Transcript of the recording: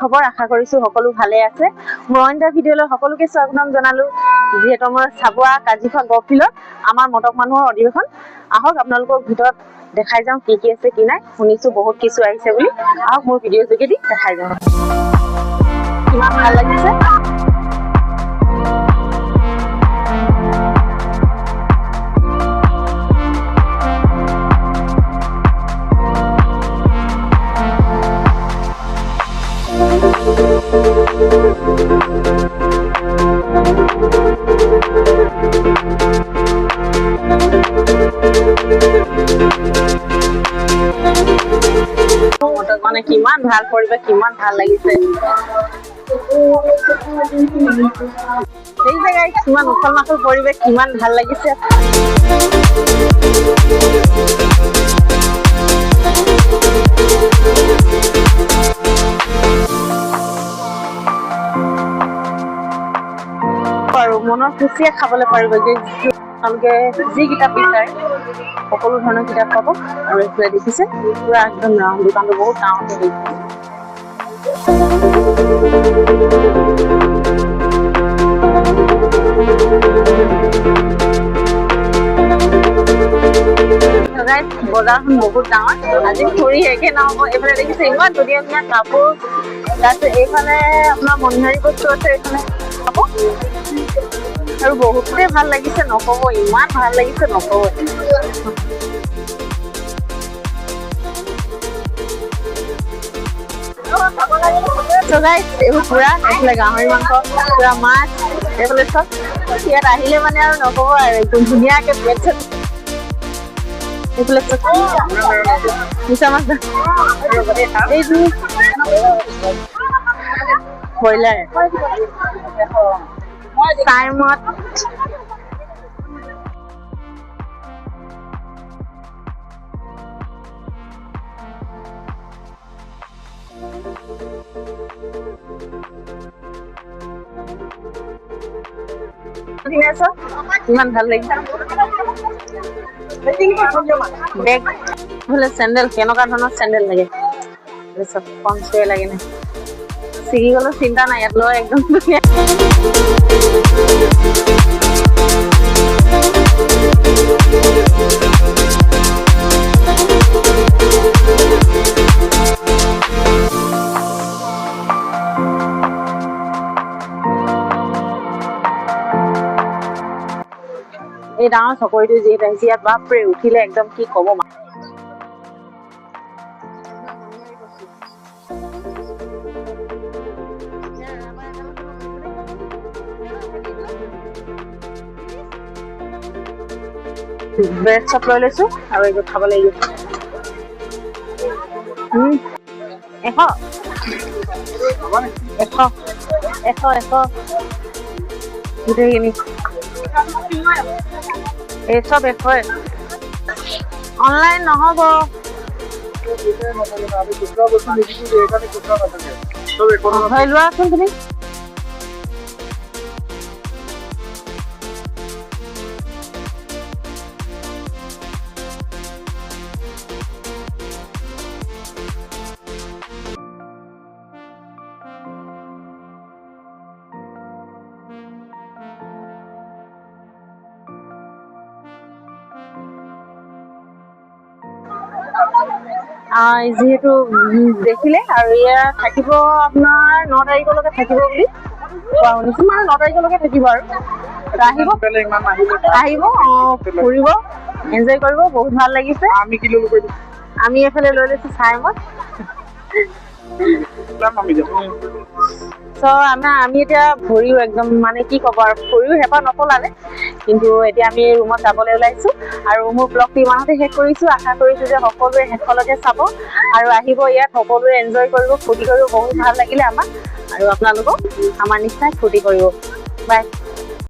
খবৰ আশা কৰিছো সকলো ভালে আছে। মই অন্য ভিডিঅ'লৈ সকলোকে স্বাগতম জনালো। যিহেতু আমাৰ চাবুৱা কাজিখোৱা গহপুৰত আমাৰ মটক মানুহৰ অধিৱেশন, আহক আপোনালোকক ভিতৰত দেখাই যাওঁ কি কি আছে কি নাই। শুনিছো বহুত কিছু আহিছে বুলি, আহক মোৰ ভিডিঅ' যোগেদি দেখাই যাওঁ। কিমান ভাল লাগিছে। মানে কিমান ভাল পৰিৱেশ, কিমান ভাল লাগিছে। এই জেগায় কিমান উখল মাখল পৰিৱেশ, কিমান ভাল লাগিছে। আৰু মনৰ খুচিয়ে খাবলৈ পাৰিব, যে আপোনালোকে যি কিতাপ বিচাৰে সকলো ধৰণৰ কিতাপ পাব। আৰু এইফালে দেখিছে পুৰা একদম ৰাউণ্ড, দোকানটো বহুত ডাঙৰকে দেখিছে। বজাৰখন বহুত ডাঙৰ, আজি ফুৰি শেষে নহ'ব। এইফালে দেখিছে ইমান ধুনীয়া ধুনীয়া কাপোৰ, তাৰপিছত এইফালে আপোনাৰ মণিহাৰী বস্তু আছে, এইফালে পাব। আৰু বহুতেই ভাল লাগিছে, নক'ব, ইমান ভাল লাগিছে নক'ব। এইবোৰ পুৰা এইফালে গাহৰি মাংস, পুৰা মাছ, এইফালে চব ইয়াত আহিলে মানে আৰু নক'ব আৰু একদম ধুনীয়াকে প্লেট চেট। এইফালে মিছা মাছ, এইটো ব্ৰইলাৰ, চাইমদ, ইমান ভাল লাগিছে। বেগ, চেণ্ডেল, কেনেকুৱা ধৰণৰ চেণ্ডেল লাগে, কম চুৱে লাগে নে, ছিগি গ'লেও চিন্তা নাই, ইয়াত লৈ একদম ধুনীয়া। এই ডাঙৰ চকৰিটো যিহেতু আহিছে, ইয়াত বাপৰে উঠিলে একদম কি ক'ব। ব্ৰেড চপ লৈ লৈছো আৰু এইবোৰ খাব লাগিব। 100 গোটেইখিনি এই চব 100। অনলাইন নহ'ব। হয়, লোৱাচোন তুমি। যিহেতু দেখিলে, আৰু ইয়াত থাকিব আপোনাৰ 9 তাৰিখলৈকে থাকিব বুলি কোৱা শুনিছো, মানে 9 তাৰিখলৈকে থাকিব। আৰু আহিব ফুৰিব, এনজয় কৰিব, বহুত ভাল লাগিছে। আমি এইফালে লৈ লৈছো চাইমদ। আমি এতিয়া ভৰিও একদম মানে কি ক'ব আৰু, ভৰিও হেঁপাহ নপলালে, কিন্তু এতিয়া আমি ৰুমত যাবলৈ ওলাইছো। আৰু মোৰ ব্লগটো ইমানতে শেষ কৰিছো। আশা কৰিছো যে সকলোৱে শেষলৈকে চাব আৰু আহিব, ইয়াত সকলোৱে এনজয় কৰিব, ফূৰ্তি কৰিব, বহুত ভাল লাগিলে আমাক। আৰু আপোনালোকক আমাৰ নিশ্চয় ফূৰ্তি কৰিব। বাই।